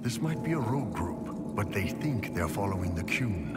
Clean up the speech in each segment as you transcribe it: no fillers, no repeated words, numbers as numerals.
This might be a rogue group, but they think they're following the Qun.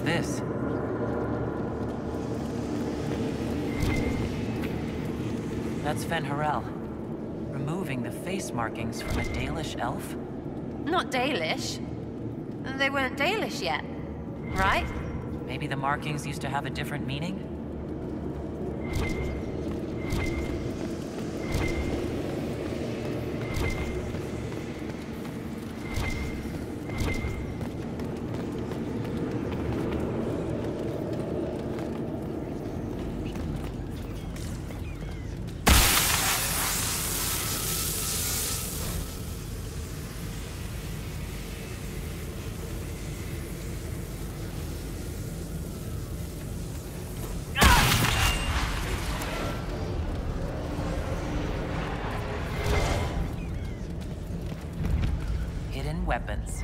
This. That's Fen'Harel, removing the face markings from a Dalish elf? Not Dalish. They weren't Dalish yet, right? Maybe the markings used to have a different meaning? Weapons.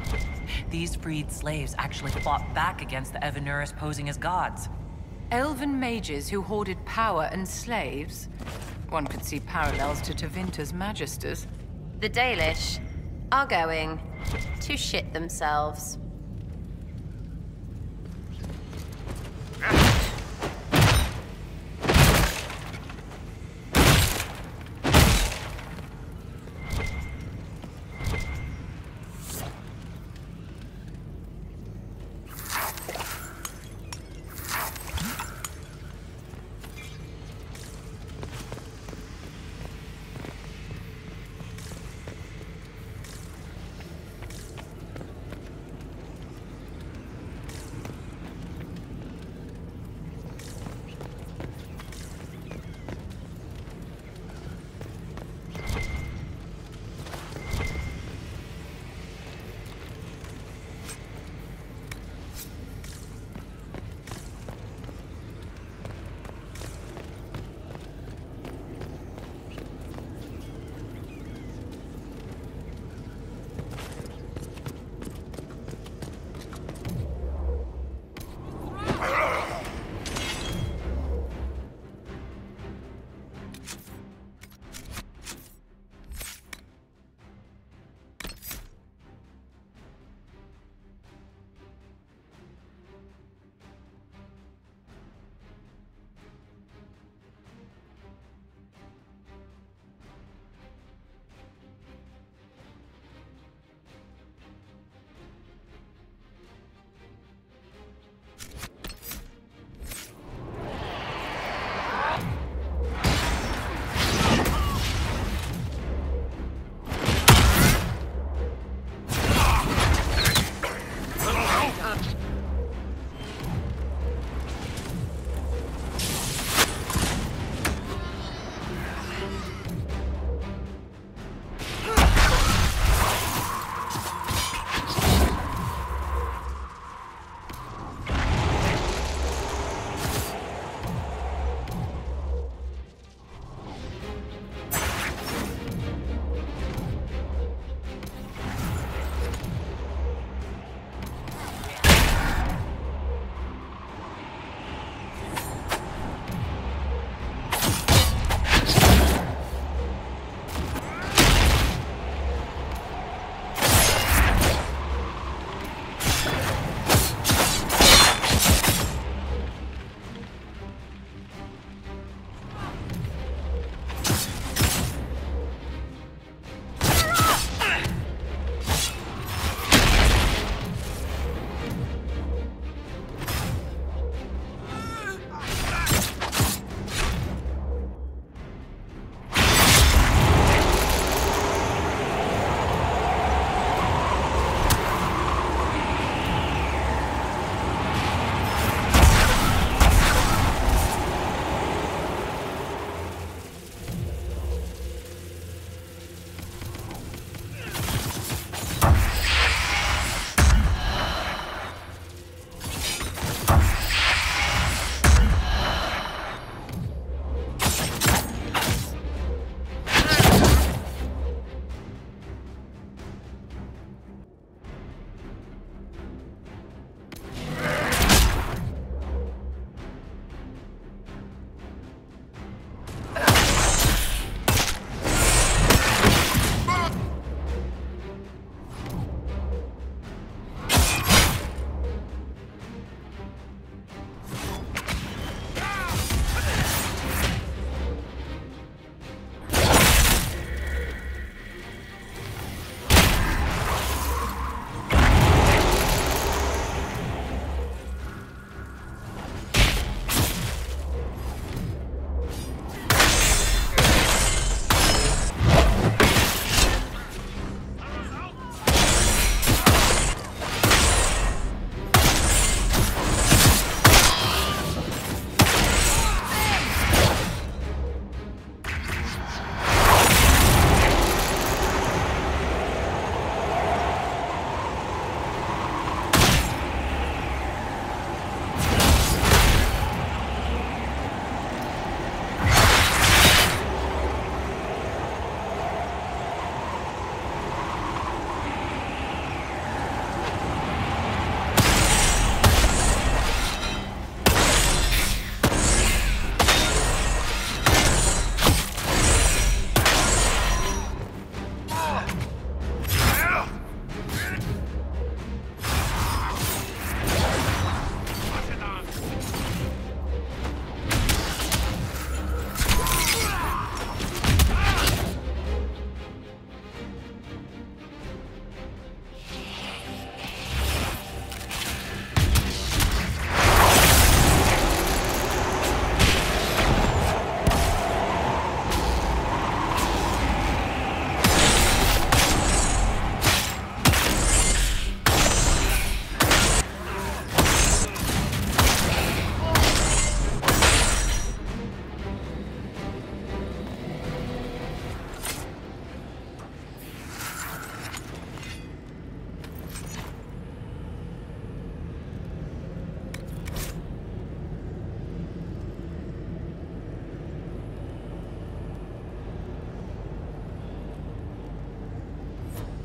These freed slaves actually fought back against the Evanuris posing as gods. Elven mages who hoarded power and slaves? One could see parallels to Tevinter's Magisters. The Dalish are going to shit themselves.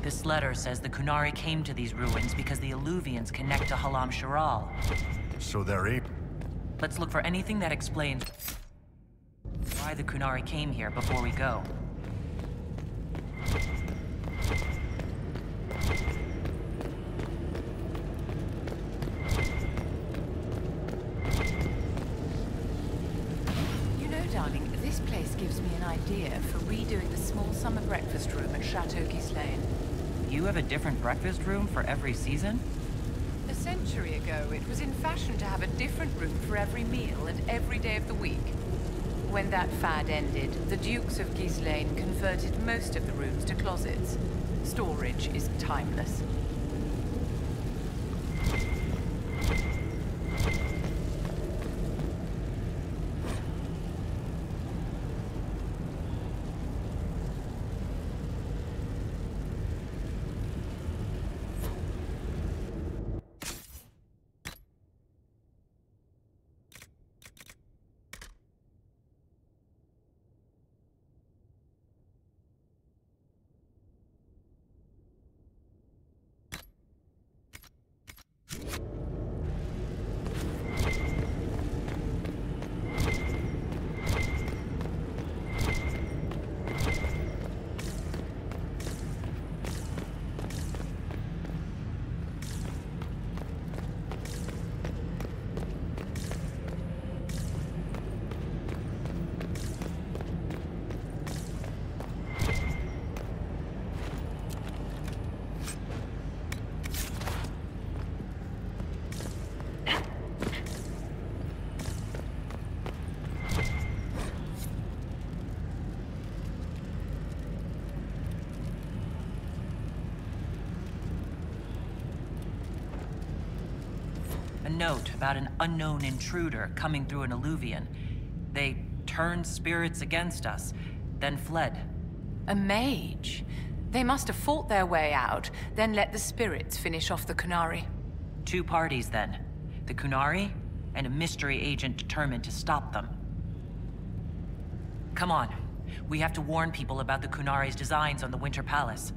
This letter says the Quanari came to these ruins because the Alluvians connect to Halam Sharal. So they're able... Let's look for anything that explains why the Quanari came here before we go. You know, darling, this place gives me an idea for redoing the small summer breakfast room at Chateau Ghislaine. You have a different breakfast room for every season? A century ago, it was in fashion to have a different room for every meal and every day of the week. When that fad ended, the Dukes of Ghislaine converted most of the rooms to closets. Storage is timeless. A note about an unknown intruder coming through an alluvian. They turned spirits against us, then fled. A mage? They must have fought their way out, then let the spirits finish off the Quanari. Two parties then. The Quanari, and a mystery agent determined to stop them. Come on. We have to warn people about the Quanari's designs on the Winter Palace.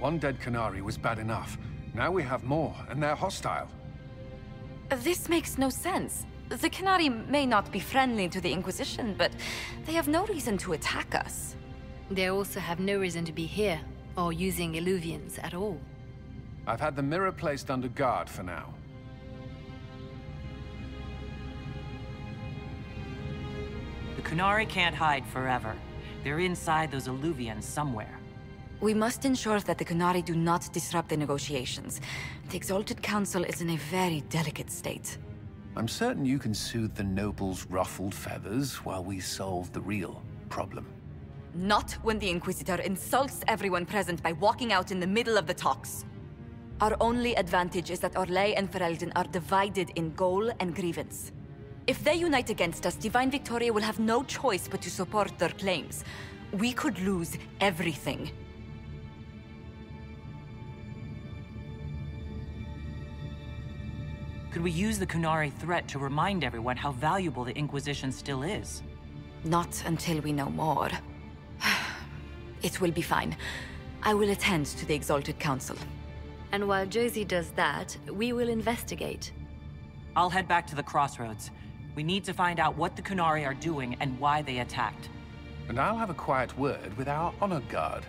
One dead Quanari was bad enough. Now we have more, and they're hostile. This makes no sense. The Quanari may not be friendly to the Inquisition, but they have no reason to attack us. They also have no reason to be here, or using Illuvians at all. I've had the mirror placed under guard for now. The Quanari can't hide forever. They're inside those Illuvians somewhere. We must ensure that the Quanari do not disrupt the negotiations. The Exalted Council is in a very delicate state. I'm certain you can soothe the nobles' ruffled feathers while we solve the real problem. Not when the Inquisitor insults everyone present by walking out in the middle of the talks. Our only advantage is that Orlais and Ferelden are divided in goal and grievance. If they unite against us, Divine Victoria will have no choice but to support their claims. We could lose everything. Could we use the Quanari threat to remind everyone how valuable the Inquisition still is? Not until we know more. It will be fine. I will attend to the Exalted Council. And while Josie does that, we will investigate. I'll head back to the crossroads. We need to find out what the Quanari are doing and why they attacked. And I'll have a quiet word with our honor guard.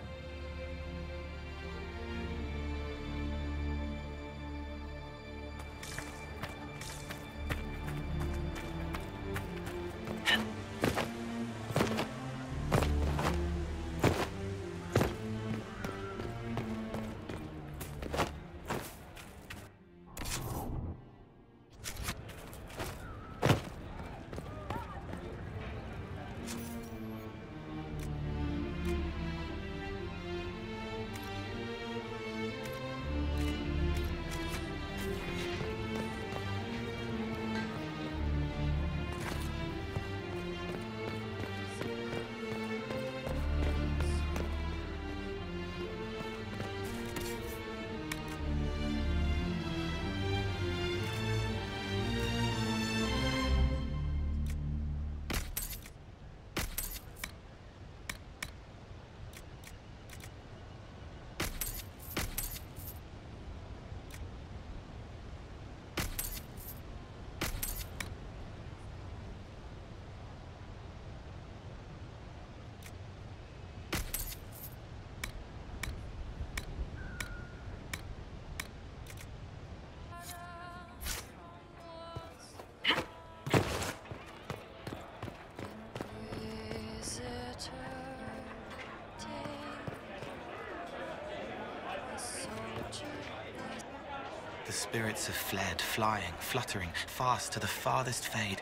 The spirits have fled, flying, fluttering, fast to the farthest fade.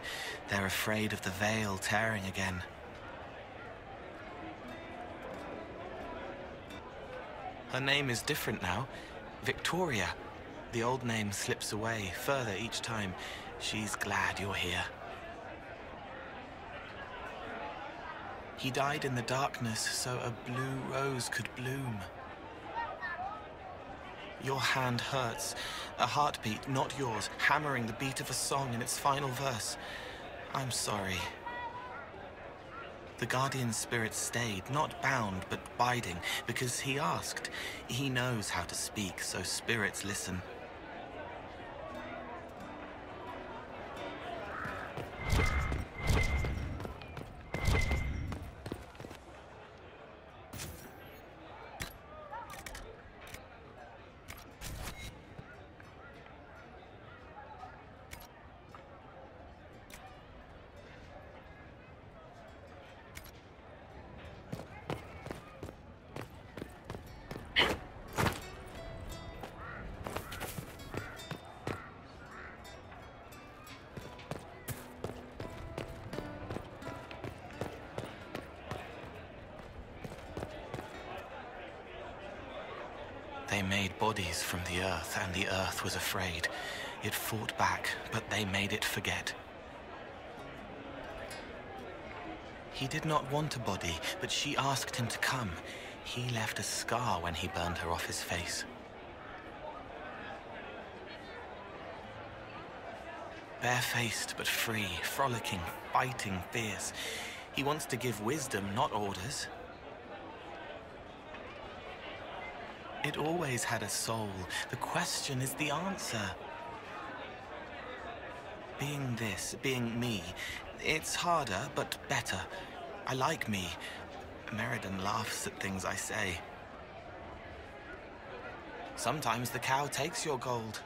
They're afraid of the veil tearing again. Her name is different now. Victoria. The old name slips away further each time. She's glad you're here. He died in the darkness so a blue rose could bloom. Your hand hurts. A heartbeat, not yours, hammering the beat of a song in its final verse. I'm sorry. The guardian spirit stayed, not bound, but biding, because he asked. He knows how to speak, so spirits listen. They made bodies from the earth, and the earth was afraid. It fought back, but they made it forget. He did not want a body, but she asked him to come. He left a scar when he burned her off his face. Barefaced but free, frolicking, fighting, fierce. He wants to give wisdom, not orders. It always had a soul. The question is the answer. Being this, being me, it's harder, but better. I like me. Meriden laughs at things I say. Sometimes the cow takes your gold.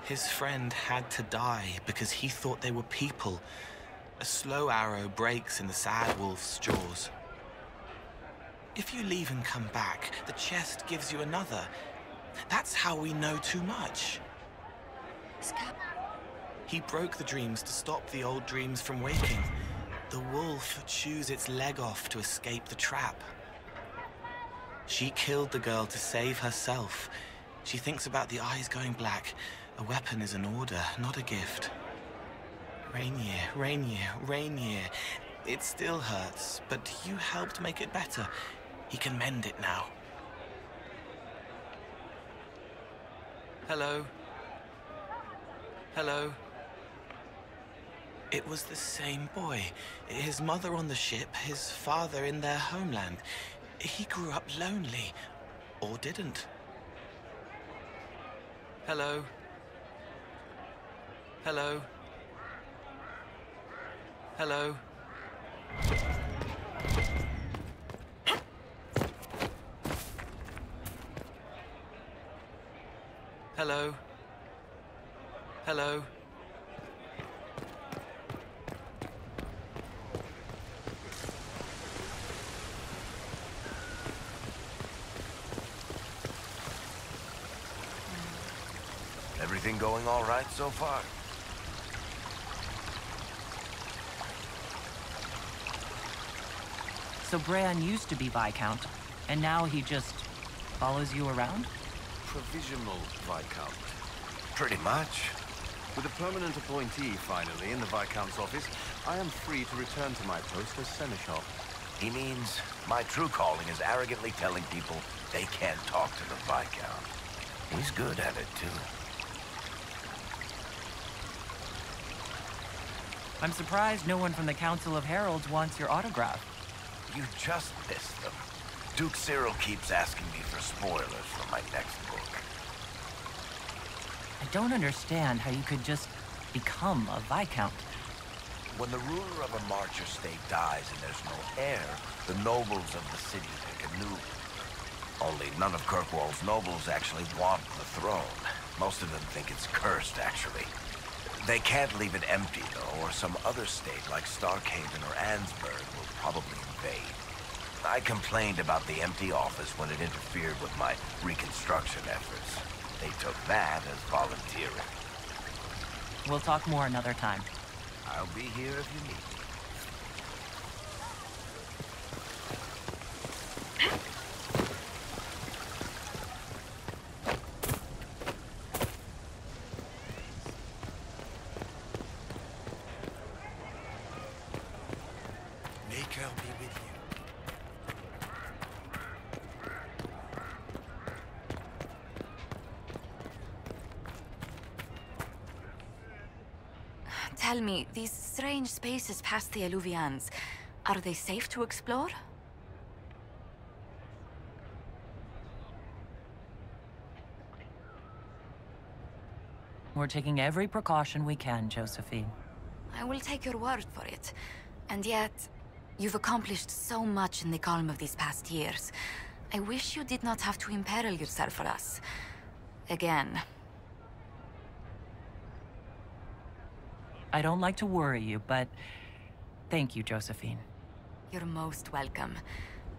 His friend had to die because he thought they were people. A slow arrow breaks in the sad wolf's jaws. If you leave and come back, the chest gives you another. That's how we know too much. He broke the dreams to stop the old dreams from waking. The wolf chews its leg off to escape the trap. She killed the girl to save herself. She thinks about the eyes going black. A weapon is an order, not a gift. Rainier, Rainier, Rainier. It still hurts, but you helped make it better. He can mend it now. Hello? Hello? It was the same boy. His mother on the ship, his father in their homeland. He grew up lonely. Or didn't. Hello? Hello? Hello? Hello? Hello? Everything going all right so far? So Bran used to be Viscount, and now he just follows you around? Provisional Viscount. Pretty much. With a permanent appointee, finally, in the Viscount's office, I am free to return to my post as Seneschal. He means my true calling is arrogantly telling people they can't talk to the Viscount. He's good at it, too. I'm surprised no one from the Council of Heralds wants your autograph. You just missed them. Duke Cyril keeps asking me for spoilers for my next book. I don't understand how you could just become a Viscount. When the ruler of a Marcher state dies and there's no heir, the nobles of the city pick a new. Only none of Kirkwall's nobles actually want the throne. Most of them think it's cursed, actually. They can't leave it empty, though, or some other state like Starkhaven or Ansburg will probably invade. I complained about the empty office when it interfered with my reconstruction efforts. They took that as volunteering. We'll talk more another time. I'll be here if you need me. I'll be with you. Tell me, these strange spaces past the Alluvians, are they safe to explore? We're taking every precaution we can, Josephine. I will take your word for it. And yet, you've accomplished so much in the calm of these past years. I wish you did not have to imperil yourself for us. Again. I don't like to worry you, but thank you, Josephine. You're most welcome.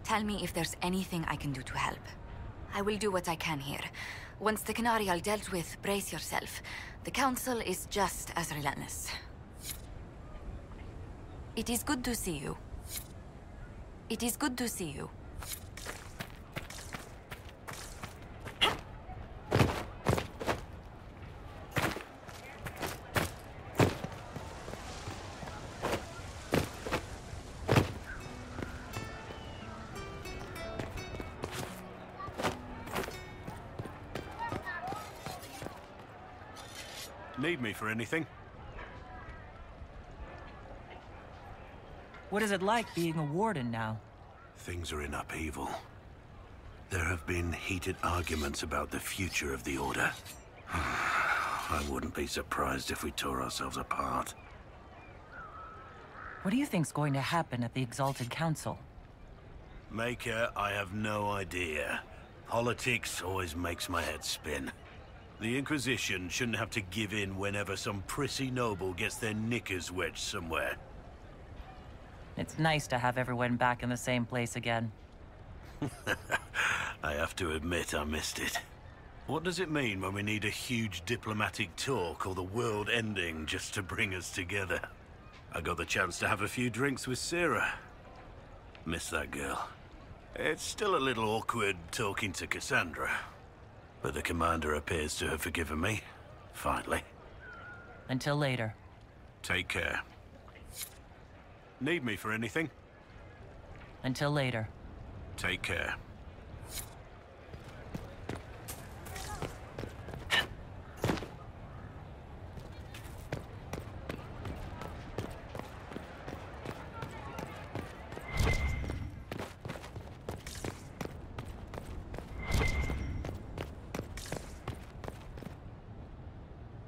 Tell me if there's anything I can do to help. I will do what I can here. Once the Quanari are dealt with, brace yourself. The Council is just as relentless. It is good to see you. It is good to see you. Need me for anything? What is it like being a warden now? Things are in upheaval. There have been heated arguments about the future of the Order. I wouldn't be surprised if we tore ourselves apart. What do you think's going to happen at the Exalted Council? Maker, I have no idea. Politics always makes my head spin. The Inquisition shouldn't have to give in whenever some prissy noble gets their knickers wedged somewhere. It's nice to have everyone back in the same place again. I have to admit I missed it. What does it mean when we need a huge diplomatic talk or the world ending just to bring us together? I got the chance to have a few drinks with Sarah. Miss that girl. It's still a little awkward talking to Cassandra. But the commander appears to have forgiven me. Finally. Until later. Take care. Need me for anything? Until later. Take care.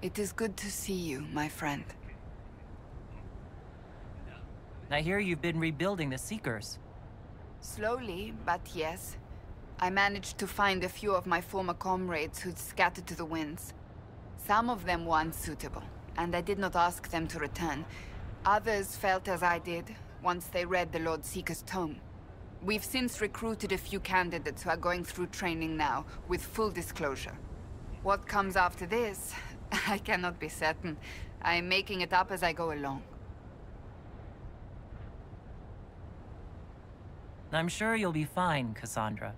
It is good to see you, my friend. I hear you've been rebuilding the Seekers. Slowly, but yes. I managed to find a few of my former comrades who'd scattered to the winds. Some of them were unsuitable, and I did not ask them to return. Others felt as I did, once they read the Lord Seeker's tome. We've since recruited a few candidates who are going through training now, with full disclosure. What comes after this, I cannot be certain. I am making it up as I go along. I'm sure you'll be fine, Cassandra.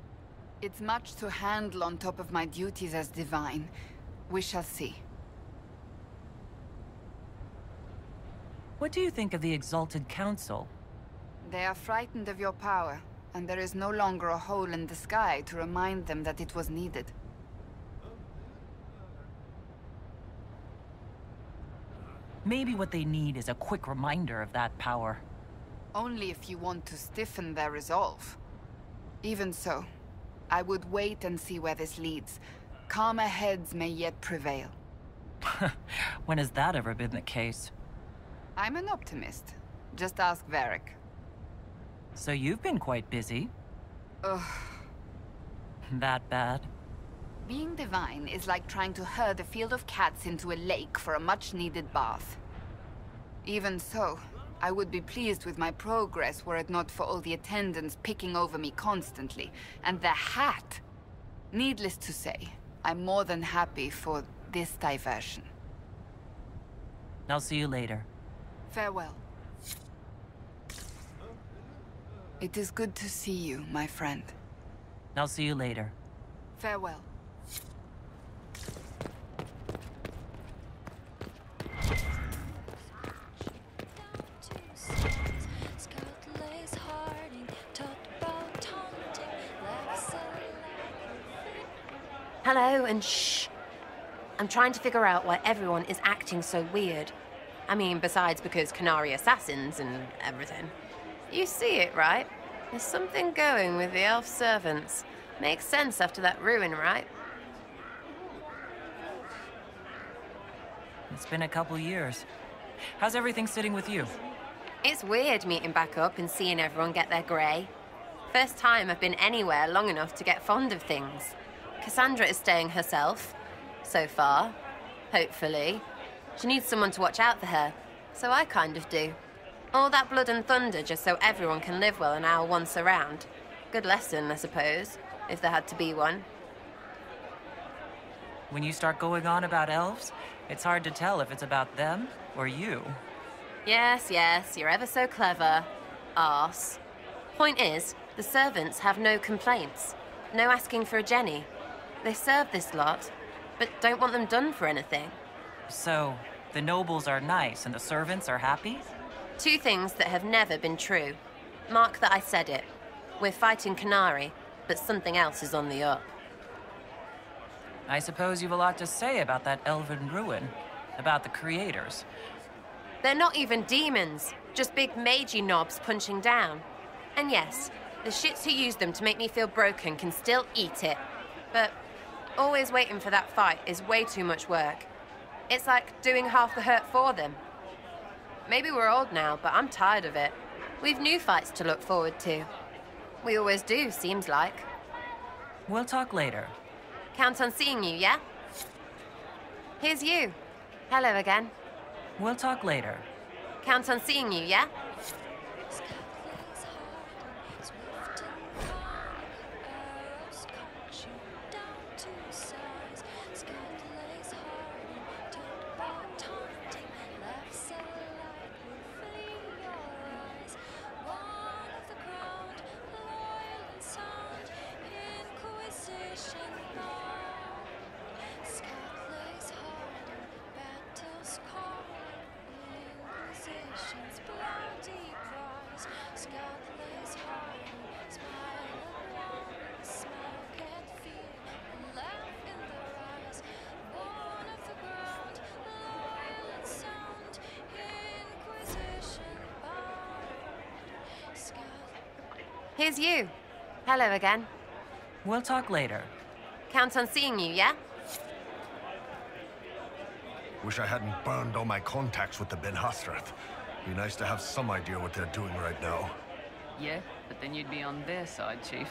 It's much to handle on top of my duties as divine. We shall see. What do you think of the Exalted Council? They are frightened of your power, and there is no longer a hole in the sky to remind them that it was needed. Maybe what they need is a quick reminder of that power. Only if you want to stiffen their resolve. Even so, I would wait and see where this leads. Calmer heads may yet prevail. When has that ever been the case? I'm an optimist. Just ask Varric. So you've been quite busy. Ugh. That bad? Being divine is like trying to herd a field of cats into a lake for a much-needed bath. Even so, I would be pleased with my progress were it not for all the attendants picking over me constantly. And the hat! Needless to say, I'm more than happy for this diversion. I'll see you later. Farewell. It is good to see you, my friend. I'll see you later. Farewell. Hello, and shh. I'm trying to figure out why everyone is acting so weird. I mean, besides because Quanari assassins and everything. You see it, right? There's something going with the elf servants. Makes sense after that ruin, right? It's been a couple years. How's everything sitting with you? It's weird meeting back up and seeing everyone get their grey. First time I've been anywhere long enough to get fond of things. Cassandra is staying herself, so far. Hopefully. She needs someone to watch out for her, so I kind of do. All that blood and thunder just so everyone can live well an hour once around. Good lesson, I suppose, if there had to be one. When you start going on about elves, it's hard to tell if it's about them or you. Yes, yes, you're ever so clever. Arse. Point is, the servants have no complaints. No asking for a Jenny. They serve this lot, but don't want them done for anything. So, the nobles are nice and the servants are happy? Two things that have never been true. Mark that I said it. We're fighting Quanari, but something else is on the up. I suppose you've a lot to say about that elven ruin. About the creators. They're not even demons. Just big magey knobs punching down. And yes, The shits who use them to make me feel broken can still eat it. But always waiting for that fight is way too much work. It's like doing half the hurt for them. Maybe we're old now, but I'm tired of it. We've new fights to look forward to. We always do, seems like. We'll talk later. Count on seeing you, yeah? Here's you. Hello again. We'll talk later. Count on seeing you, yeah? Here's you. Hello again. We'll talk later. Count on seeing you, yeah? Wish I hadn't burned all my contacts with the Ben Hasrath. Be nice to have some idea what they're doing right now. Yeah, but then you'd be on their side, Chief.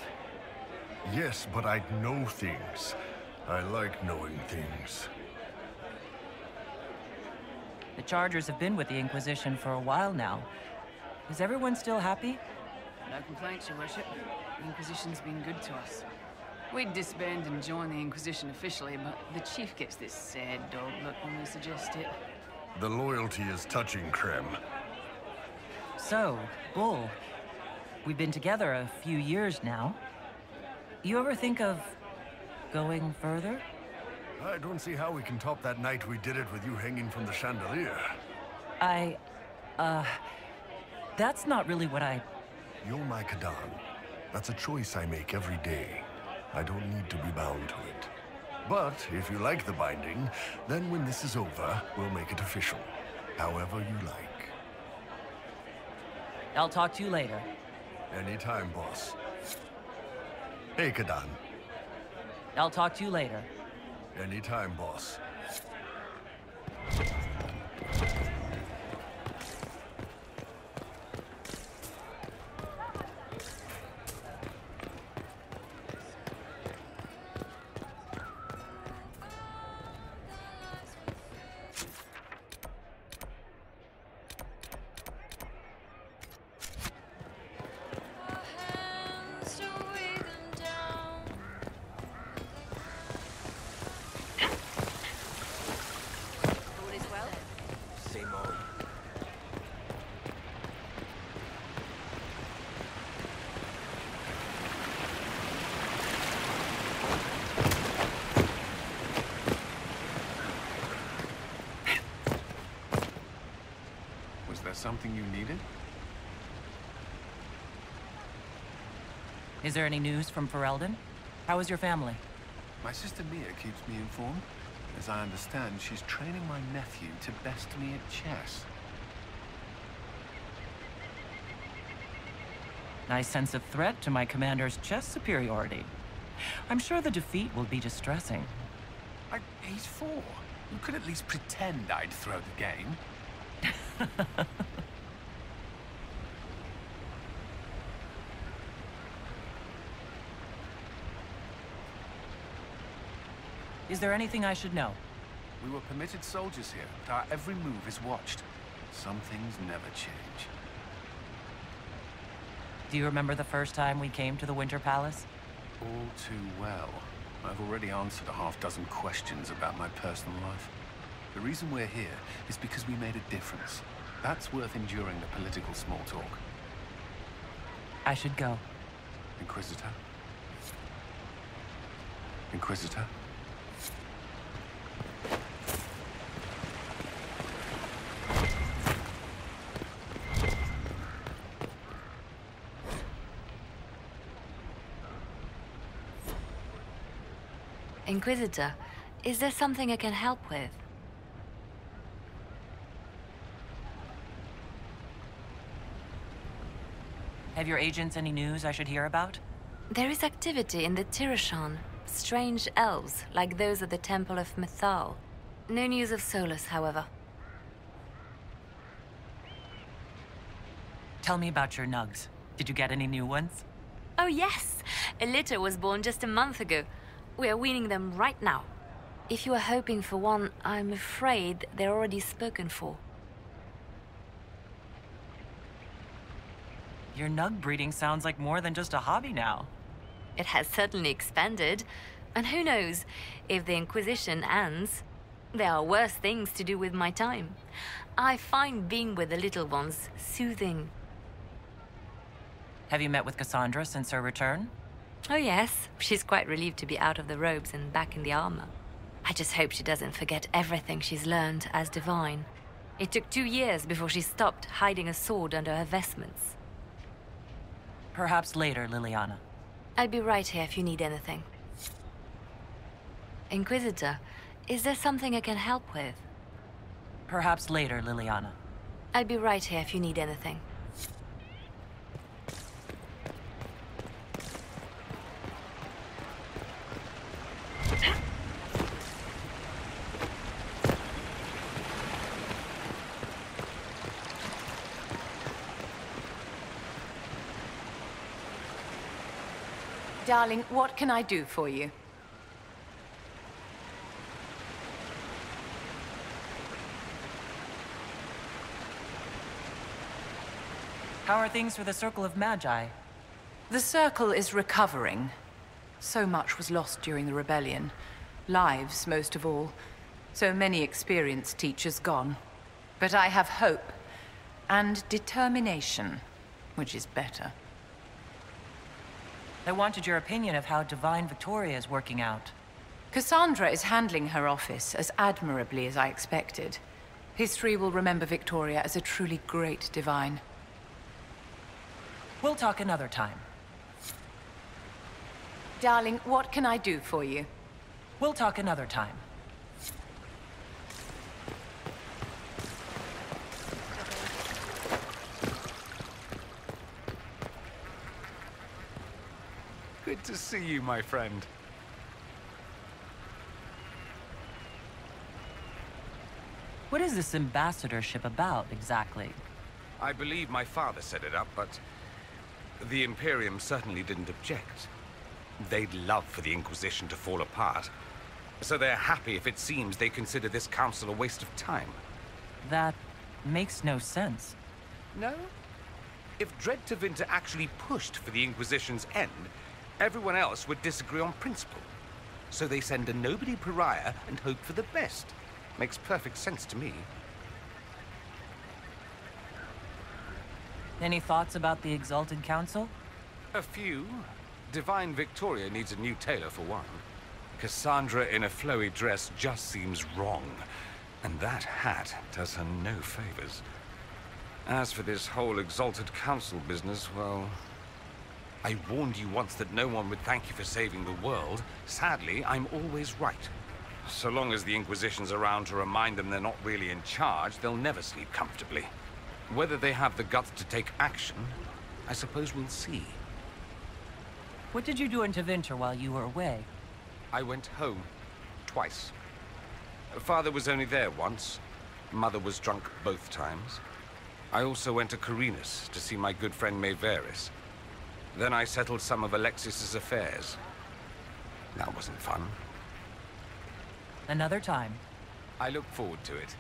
Yes, but I'd know things. I like knowing things. The Chargers have been with the Inquisition for a while now. Is everyone still happy? No complaints, Your Worship. The Inquisition's been good to us. We'd disband and join the Inquisition officially, but the Chief gets this sad dog look when we suggest it. The loyalty is touching, Krem. So, Bull, we've been together a few years now. You ever think of going further? I don't see how we can top that night we did it with you hanging from the chandelier. That's not really what I... You're my Kadan. That's a choice I make every day. I don't need to be bound to it. But if you like the binding, then when this is over, we'll make it official. However you like. I'll talk to you later. Anytime, boss. Hey, Kadan. I'll talk to you later. Anytime, boss. Something you needed? Is there any news from Ferelden? How is your family? My sister Mia keeps me informed. As I understand, she's training my nephew to best me at chess. Nice sense of threat to my commander's chess superiority. I'm sure the defeat will be distressing. He's 4. You could at least pretend I'd throw the game. Is there anything I should know? We were permitted soldiers here, but our every move is watched. Some things never change. Do you remember the first time we came to the Winter Palace? All too well. I've already answered a half-dozen questions about my personal life. The reason we're here is because we made a difference. That's worth enduring the political small talk. I should go. Inquisitor? Inquisitor? Inquisitor, is there something I can help with? Have your agents any news I should hear about? There is activity in the Tirashan. Strange elves, like those at the Temple of Mythal. No news of Solus, however. Tell me about your nugs. Did you get any new ones? Oh yes! A litter was born just a month ago. We are weaning them right now. If you are hoping for one, I'm afraid they're already spoken for. Your nug breeding sounds like more than just a hobby now. It has certainly expanded. And who knows, if the Inquisition ends, there are worse things to do with my time. I find being with the little ones soothing. Have you met with Cassandra since her return? Oh yes, she's quite relieved to be out of the robes and back in the armor. I just hope she doesn't forget everything she's learned as divine. It took 2 years before she stopped hiding a sword under her vestments. Perhaps later, Liliana. I'll be right here if you need anything. Inquisitor, is there something I can help with? Perhaps later, Liliana. I'll be right here if you need anything. Darling, what can I do for you? How are things for the Circle of Magi? The Circle is recovering. So much was lost during the rebellion. Lives, most of all. So many experienced teachers gone. But I have hope. And determination. Which is better. I wanted your opinion of how Divine Victoria is working out. Cassandra is handling her office as admirably as I expected. History will remember Victoria as a truly great divine. We'll talk another time. Darling, what can I do for you? We'll talk another time. Good to see you, my friend. What is this ambassadorship about, exactly? I believe my father set it up, but the Imperium certainly didn't object. They'd love for the Inquisition to fall apart, so they're happy if it seems they consider this council a waste of time. That makes no sense. No? If Dread Tevinter actually pushed for the Inquisition's end, everyone else would disagree on principle. So they send a nobody pariah and hope for the best. Makes perfect sense to me. Any thoughts about the Exalted Council? A few. Divine Victoria needs a new tailor for one. Cassandra in a flowy dress just seems wrong. And that hat does her no favors. As for this whole Exalted Council business, well... I warned you once that no one would thank you for saving the world. Sadly, I'm always right. So long as the Inquisition's around to remind them they're not really in charge, they'll never sleep comfortably. Whether they have the guts to take action, I suppose we'll see. What did you do in Tevinter while you were away? I went home. Twice. Father was only there once. Mother was drunk both times. I also went to Carinus to see my good friend Maeveris. Then I settled some of Alexis's affairs. That wasn't fun. Another time. I look forward to it.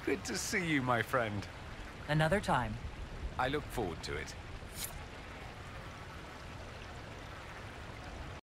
Good to see you, my friend. Another time. I look forward to it.